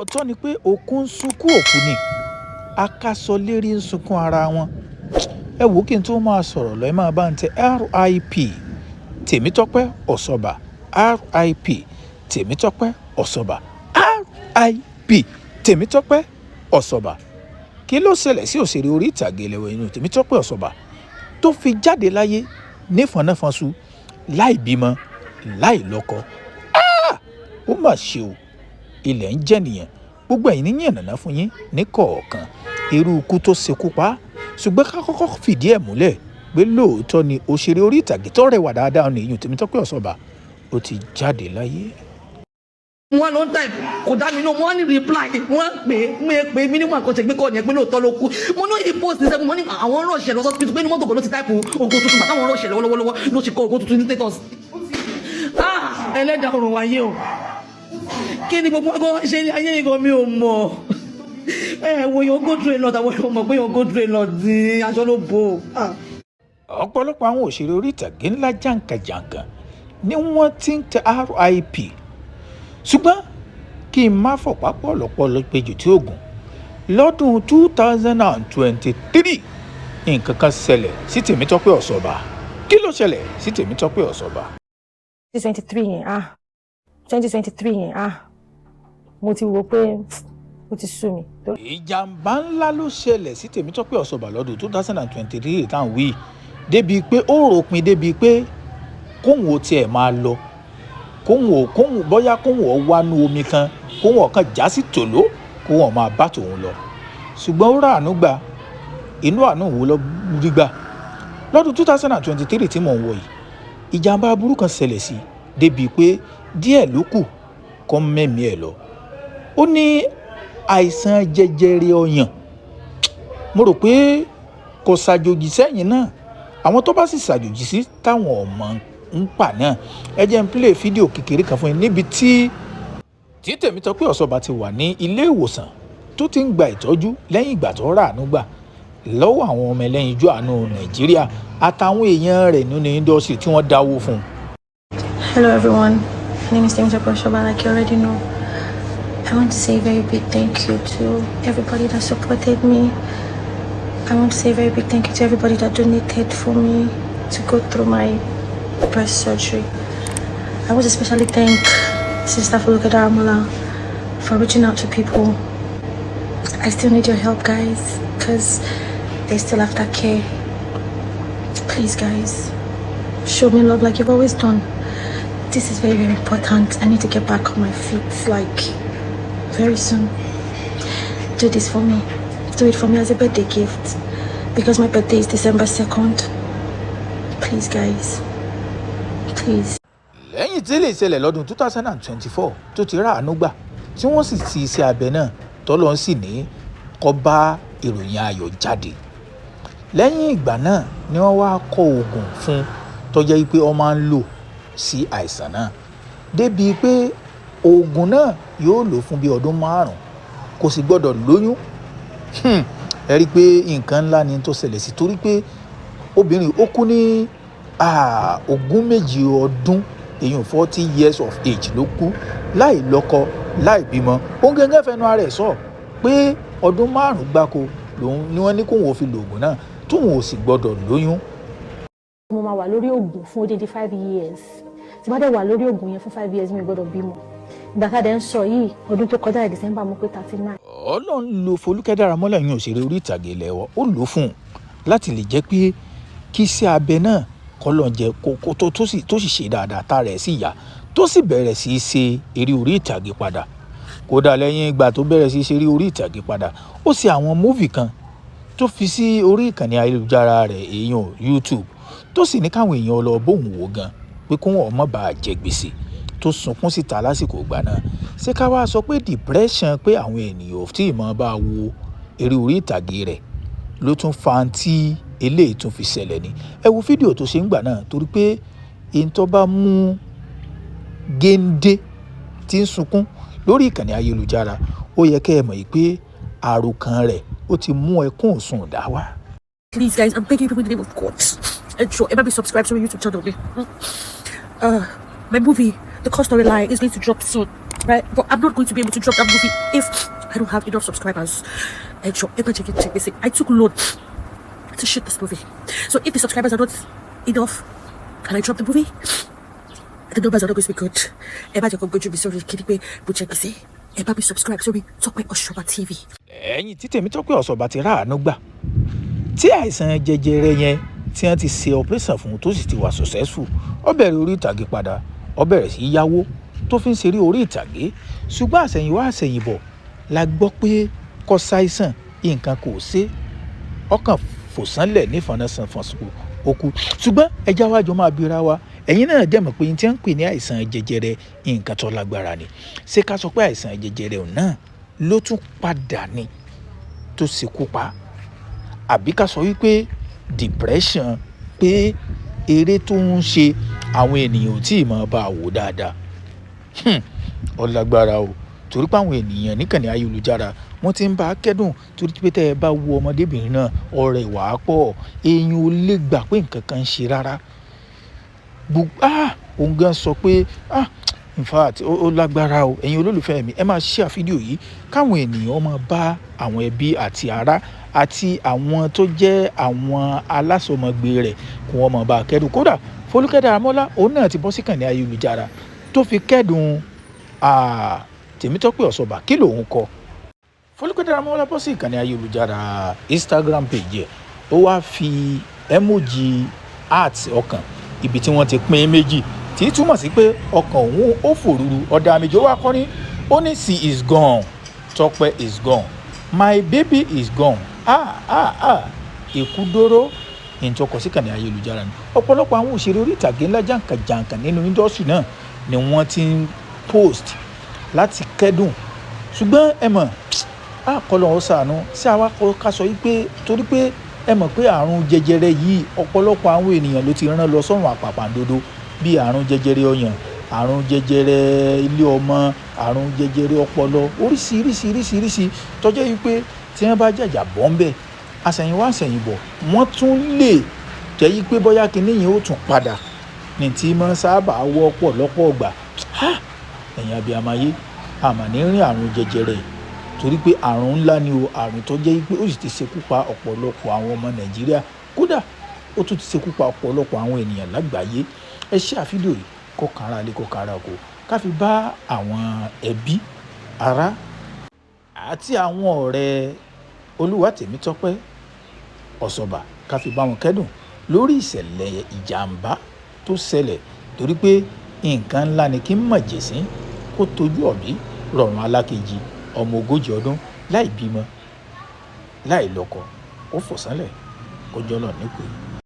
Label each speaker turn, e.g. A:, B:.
A: òótọ́ ni pé òkú ń sunkún òkú ni akásọ lérí ń sunkún ara wọn. Ẹ wò kí n tó máa sọ̀rọ̀ lọ ẹ máa bá ń tẹ RIP Tèmítọ́pẹ́ Ọ̀ṣọ́bà RIP Tèmítọ́pẹ́ Ọ̀ṣọ́bà RIP Tèmítọ́pẹ́ Ọ̀ṣọ́bà. Kí ló ṣẹlẹ̀ sí òṣèré orí ìtàgé ilẹ̀ inú Tèmítọ́pẹ́ Ọ̀ṣọ́bà tó fi jáde láyé nífọ̀nàfọ̀nṣu láì bímọ láì lọ́kọ? Ó mà ṣe o, ilẹ̀ ń jẹ́ nìyẹn. Gbogbo ẹ̀yin ní yànnàná fún yín ní kọ̀ọ̀kan irú ikú tó ṣekú pa, ṣùgbọ́n ká kọ́kọ́ fìdí ẹ̀ múlẹ̀ pé lóòótọ́ ni òṣèré orí ìtàgé tó rẹwà dáadáa ní ìyún Tèmítọ́pẹ́ Ọ̀ṣọ́bà ó ti jáde láyé.
B: Wọ́n ló ń tà kò dá mi náà wọ́n ní reply wọ́n pè mí nígbà kan ṣe gbé kọ́ ọ̀yẹ́ pé lóòótọ́ ló kú. Mo ní ìpost ṣẹ́gun mo ní àwọn rọ̀ṣẹ̀ lọ sọ́sibítù pé ní mọ́tò kan ló ti táìpù ògo tuntun bàtà àwọn rọ̀ṣẹ̀ lọ́wọ́lọ́wọ́ ló ti kọ́ ògo tuntun ní status. Ẹlẹ́dàá ọ̀run wáyé o, kí ni gbogbo ọgọ́ ṣe ní ayé nìkan mi ò mọ̀. Wo yóò go through a lot àwọn èèyàn mọ̀ pé yóò go through a lot ní aṣọ ló bò.
A: Ọ̀pọ̀lọpọ̀ àwọn òṣèré orí ìtàgé ńlá jàǹkàjàǹkà ni wọ́n ti ń tẹ RIP, ṣùgbọ́n kí n má fọ̀pá pọ̀lọpọ̀lọ péjù tí oògùn lọ́dún 2023 nǹkan kan ṣẹlẹ̀ sí Tèmítọ́pẹ́ Ọ̀ṣọ́bà. Kí ló ṣẹlẹ̀ sí Tèmítọ́pẹ́ Ọ̀ṣọ́bà?
C: 2023 yẹn mo ti wò pé ó ti sú mi.
A: Ìjàmbá ńlá ló ṣẹlẹ̀ sí Tèmítọ́pẹ́ Ọ̀ṣọ́bà lọ́dún 2023 táwọn wí débi pé ó ròpin débi pé kóhùn ó tiẹ̀ máa lọ kóhùn bóyá kóhùn ó wánú omi kan kóhùn ọ̀kan já sí tòló kóhùn ó máa bá tòun lọ. Ṣùgbọ́n ó rà àánú gbà, inú àánú wo lọ rí gbà. Lọ́dún 2023 tí mò ń wọ̀ yìí ìjàmbá aburú kan ṣẹlẹ̀ sí débi pé díẹ̀ ló kù kó mẹ́mí ẹ̀ lọ. Ó ní àìsàn jẹjẹrẹ ọyàn. Mo rò pé kò ṣàjòjì sẹ́yìn náà, àwọn tó bá sì ṣàjòjì sí táwọn ọmọ ń pa náà ẹ jẹ́ n play fídíò kékeré kan fún yín níbi tí Tèmítọ́pẹ́ Ọ̀ṣọ́bà ti wà ní ilé ìwòsàn tó ti ń gba ìtọ́jú lẹ́yìn ìgbà tó rà àánú gbà lọ́wọ́ àwọn ọmọ ẹlẹ́yin ijó àánú Nàìjíríà àtàwọn èèyàn rẹ̀ nínú indọ́sítì tí wọ́n dáwó fún un.
C: Hello everyone, my name is Tèmítọ́pẹ́ Ọ̀ṣọ́bà. Like you already know, I want to say a very big thank you to everybody that supported me. I want to say a very big thank you to everybody that donated for me to go through my breast surgery. I want to especially thank Sister Folúkẹ́ Dáramọ́lá for reaching out to people. I still need your help, guys, because they still have that care. Please, guys, show me love like you've always done. This is very, very important. I need to get back on my feet, like, very soon. Do this for me. Do it for me as a birthday gift, because my birthday is December 2nd. Please, guys. Please.
A: Lẹ́yìn tí lè ṣẹlẹ̀ lọ́dún 2024 tó ti rà àánú gbà tí wọ́n sì ti iṣẹ́ abẹ náà tọ́lọ́ sì ní kó bá ìròyìn ayọ̀ jáde. Lẹ́yìn ìgbà náà ni wọ́n wá kọ oògùn fún tó jẹ́ pé ó máa ń lò sí àìsàn náà débi pé oògùn náà yóò lò fún bí ọdún 5 kò sì gbọ́dọ̀ lóyún. Ẹ rí i pé nǹkan ńlá ni tó ṣẹlẹ̀ sí torí pé obìnrin ó kú ní ogójì ọdún èèyàn 40 years of age ló kú láì lọ́kọ láì bímọ. Òun gẹ́gẹ́ fẹnu ara ẹ̀ sọ pé ọdún 5 gbáko lòun ni wọ́n ní kóun ò fi lo oògùn náà tóun ò sì gbọ́dọ̀ lóyún.
C: Mo máa wà lórí oògùn fún odidi 5 years. Tí bá dẹ̀ wà lórí oògùn yẹn fún 5 years mi gbọ́dọ̀ bímọ. Ìgbà tá a dẹ̀ ń sọ yìí ọdún tó kọjá ní December mo pé 39.
A: Ọlọ́run lo Folúkẹ́ Dáramọ́lá yín òṣèré orí ìtàgé ilẹ̀ wa ó lò fún un láti lè jẹ́ pé kí iṣẹ́ abẹ náà kọ́ lọ́n jẹ kó tó sì ṣe dáadáa tá rẹ̀ sì yá tó sì bẹ̀rẹ̀ sí í ṣe eré orí ìtàgé padà. Kódà lẹ́yìn ìgbà tó bẹ̀rẹ̀ sí í ṣe eré orí ìtàgé padà ó ṣe àwọn múvì kan tó fi sí orí ìkànnì ayélujára rẹ̀ èèyàn YouTube tó sì ní káwọn èèyàn lọ bóun wò gan pé kó wọn má bàa jẹ gbèsè tó sunkún síta lásìkò ìgbà náà. Ṣé ká wá sọ pé depression pé àwọn ènìyàn tí ìmọ̀ bá wo eré orí ìtàgé rẹ̀ ló tún fa tí eléyìí tún fi ṣẹlẹ̀ ni? Ẹ wo fídíò tó ṣe ń gbà náà torí pé èyí tó bá mú géńdé tí ń sunkún lórí ìkànnì ayélujára ó yẹ kẹ́ ẹ mọ̀ pé àròkàn rẹ̀ ó ti mú ẹkún òsùn dá wá.
D: Please, guys, I'm begging you in the name of God. And sure, everybody subscribe to my YouTube channel. My movie, The Core Storyline, is going to drop soon. right? But I'm not going to be able to drop that movie if I don't have enough subscribers. And sure, check this. I took loan to shoot this movie. So if the subscribers are not enough, can I drop the movie? The numbers are not going to be good. Emma, you're going to be sorry, kidding but check this. Emma, be subscribe. Sorry, Tope Oshoba TV.
A: ẹ̀yin tí Tèmítọ́pẹ́ Ọ̀ṣọ́bà ti ráàánú gbà tí àìsàn jẹjẹrẹ yẹn tí wọ́n ti ṣe operation fún tó sì ti wà successful ó bẹ̀rẹ̀ orí ìtàgé padà ó bẹ̀rẹ̀ sí yáwó tó fi ń ṣeré orí ìtàgé ṣùgbọ́n àṣẹ̀yìnwá àṣẹ̀yìnbọ̀ la gbọ́ pé kò ṣàìsàn nǹkan kò ṣe ọkàn fòsánlẹ̀ nífọ̀nàṣàn fọ̀sùkù òkú ṣùgbọ́n ẹja wájọ máa bira wa ẹ̀yin náà dẹ̀ mọ̀ pé tí wọ́n ń pè ní àìsàn jẹjẹrẹ nǹkan tó lágbára ni ṣé ká sọ pé àìsàn jẹjẹrẹ ò náà ló tún padà ní tó ṣekú pa àbí ká sọ wípé depression pé eré tó ń ṣe àwọn ènìyàn ò tí ì máa bá a wò dáadáa ó lágbára o torí pé àwọn ènìyàn níkànnì ayélujára wọ́n ti ń bá a kẹ́dùn torí pé tẹ́ ẹ bá wo ọmọdébìnrin náà ọ̀rẹ́ wà á pọ̀ èèyàn ò lè gbà pé nǹkan kan ń ṣe rárá òun gan sọ pé in fact ó lágbára o ẹ̀yin olólùfẹ́ mi ẹ máa share fídíò yìí káwọn ènìyàn máa bá àwọn ẹbí àti ará àti àwọn tó jẹ́ àwọn alásọmọgbé rẹ̀ kí wọ́n máa bá a kẹ́dùn kódà Fọlúkẹ́ Dáramọ́lá òun náà ti bọ́ sí kànnì ayélujára tó fi kẹ́dùn Tèmítọ́pẹ́ Ọ̀ṣọ́bà kí lòun kọ Fọlúkẹ́ Dáramọ́lá bọ́ sí ìkànnì ayélujára Instagram page ẹ̀ ó wá fi emoji heart ọkàn ibi tí wọ́n ti pín méjì tí túmọ̀ sí pé ọkàn òun ó fòrúru ọ̀dà àmì ìjọba kọ́ni ó ní she is gone Tọ́pẹ́ is gone my baby is gone èkú dóró ìtọ́kọ̀ sí kànnì ayélujára ni ọ̀pọ̀lọpọ̀ àwọn òṣèré orí ìtàgé ńlá jàǹkàjàǹkàn nínú indọ́sítì náà ni wọ́n ti ń post láti kẹ́dùn ṣùgbọ́n ẹ mọ̀ kọ́lọ̀ ó ṣàánú sí àwa ká sọ pé torí pé ẹ mọ̀ pé àrùn jẹjẹrẹ yìí ọ̀pọ̀lọpọ̀ àwọn ènìyàn ló ti rán lọ sọ́run àpàpàǹdodo bíi àrùn jẹjẹrẹ ọyàn àrùn jẹjẹrẹ ilé ọmọ àrùn jẹjẹrẹ ọpọlọ oríṣiríṣi tọ́jọ́ yìí pé tí wọ́n bá jàjà bọ́ ń bẹ̀ àṣẹ̀yìnwá àṣẹ̀yìnbọ̀ wọ́n tún lè jẹ́ yí pé bóyá kinní yẹn ó tún padà ní tí máa sábà wọ́pọ̀ lọ́pọ̀ ọgbà ẹ̀yin abiyamaye àmà ní rìn àrùn jẹjẹrẹ torí pé àrùn ńlá ni o àrùn tó jẹ́ pé ó sì ti ṣekú pa ọ̀pọ̀lọpọ̀ àwọn ọmọ Nàìjíríà kódà ó tún ti ṣekú pa ọ̀pọ̀lọpọ̀ àwọn ènìyàn lágbàáyé ẹ share fídíò yìí kó kára lé kó kára oko ká fi bá àwọn ẹbí ará àti àwọn ọ̀rẹ́ Olúwatèmítọ́pẹ́ Ọ̀ṣọ́bà ká fi bá wọn kẹ́dùn lórí ìṣẹ̀lẹ̀ ìjàmbá tó ṣẹlẹ̀ torí pé nǹkan ńlá ni kí n mọ̀ jẹ̀sín kó tójú ọ̀bí rọrùn alákejì ọmọ 40 ọdún láì bímọ láì lọ́kọ ó fò sánlẹ̀ ó jọ́lọ̀ nípò yìí.